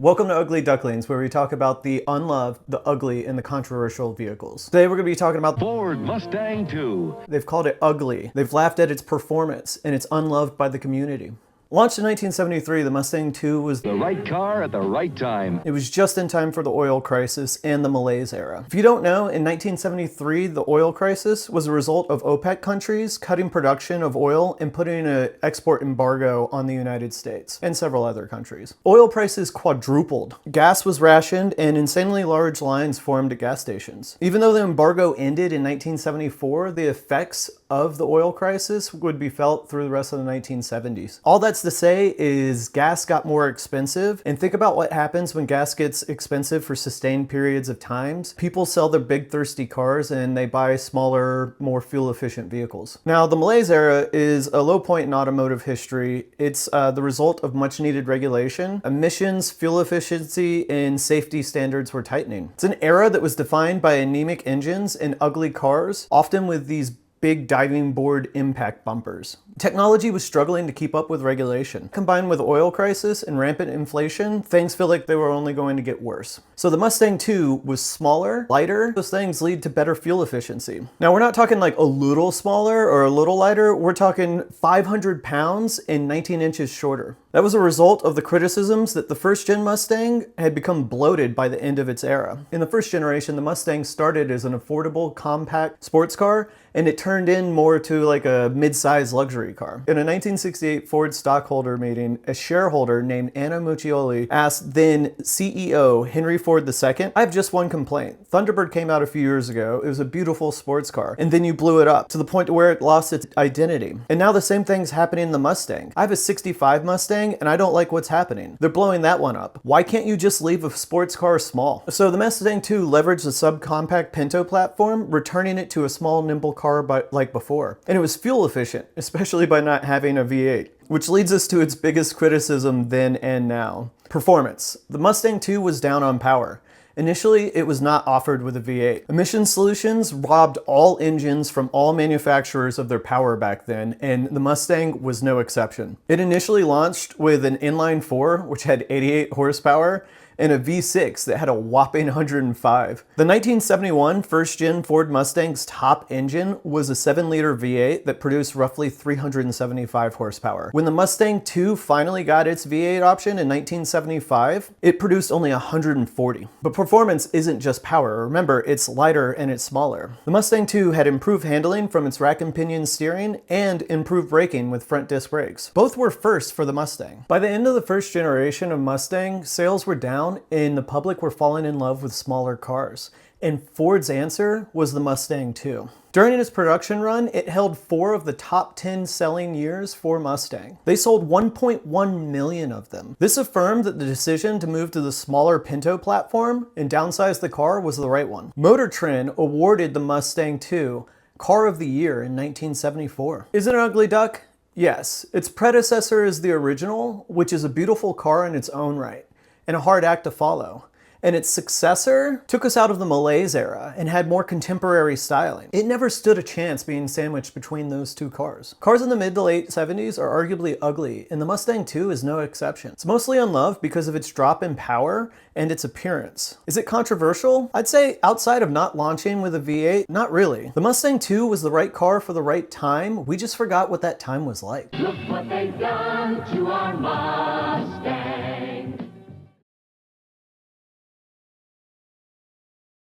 Welcome to Ugly Ducklings, where we talk about the unloved, the ugly, and the controversial vehicles. Today we're going to be talking about Ford Mustang II. They've called it ugly. They've laughed at its performance, and it's unloved by the community. Launched in 1973, the Mustang II was The right car at the right time. It was just in time for the oil crisis and the malaise era. If you don't know, in 1973, the oil crisis was a result of OPEC countries cutting production of oil and putting an export embargo on the United States and several other countries. Oil prices quadrupled. Gas was rationed and insanely large lines formed at gas stations. Even though the embargo ended in 1974, the effects of the oil crisis would be felt through the rest of the 1970s. All that's to say is gas got more expensive, and think about what happens when gas gets expensive for sustained periods of times. People sell their big thirsty cars and they buy smaller, more fuel efficient vehicles. Now, the malaise era is a low point in automotive history. It's the result of much needed regulation. Emissions, fuel efficiency, and safety standards were tightening. It's an era that was defined by anemic engines and ugly cars, often with these big diving board impact bumpers. Technology was struggling to keep up with regulation. Combined with oil crisis and rampant inflation, things feel like they were only going to get worse. So the Mustang II was smaller, lighter. Those things lead to better fuel efficiency. Now, we're not talking like a little smaller or a little lighter. We're talking 500 pounds and 19 inches shorter. That was a result of the criticisms that the first-gen Mustang had become bloated by the end of its era. In the first generation, the Mustang started as an affordable, compact sports car, and it turned in more to like a mid-size luxury car. In a 1968 Ford stockholder meeting, a shareholder named Anna Muccioli asked then CEO Henry Ford II, "I have just one complaint. Thunderbird came out a few years ago. It was a beautiful sports car, and then you blew it up to the point to where it lost its identity. And now the same thing's happening in the Mustang. I have a 65 Mustang, and I don't like what's happening. They're blowing that one up. Why can't you just leave a sports car small?" So the Mustang II leveraged the subcompact Pinto platform, returning it to a small, nimble car like before. And it was fuel efficient, especially by not having a V8. Which leads us to its biggest criticism then and now. Performance. The Mustang II was down on power. Initially, it was not offered with a V8. Emission Solutions robbed all engines from all manufacturers of their power back then, and the Mustang was no exception. It initially launched with an inline 4, which had 88 horsepower, and a V6 that had a whopping 105. The 1971 first-gen Ford Mustang's top engine was a 7-liter V8 that produced roughly 375 horsepower. When the Mustang II finally got its V8 option in 1975, it produced only 140. But performance isn't just power. Remember, it's lighter and it's smaller. The Mustang II had improved handling from its rack and pinion steering and improved braking with front disc brakes. Both were first for the Mustang. By the end of the first generation of Mustang, sales were down and the public were falling in love with smaller cars. And Ford's answer was the Mustang II. During its production run, it held 4 of the top 10 selling years for Mustang. They sold 1.1 million of them. This affirmed that the decision to move to the smaller Pinto platform and downsize the car was the right one. Motor Trend awarded the Mustang II Car of the Year in 1974. Is it an ugly duck? Yes. Its predecessor is the original, which is a beautiful car in its own right, and a hard act to follow. And its successor took us out of the malaise era and had more contemporary styling. It never stood a chance being sandwiched between those two cars. Cars in the mid to late 70s are arguably ugly, and the Mustang II is no exception. It's mostly unloved because of its drop in power and its appearance. Is it controversial? I'd say outside of not launching with a V8, not really. The Mustang II was the right car for the right time. We just forgot what that time was like. Look what they've done to our mind.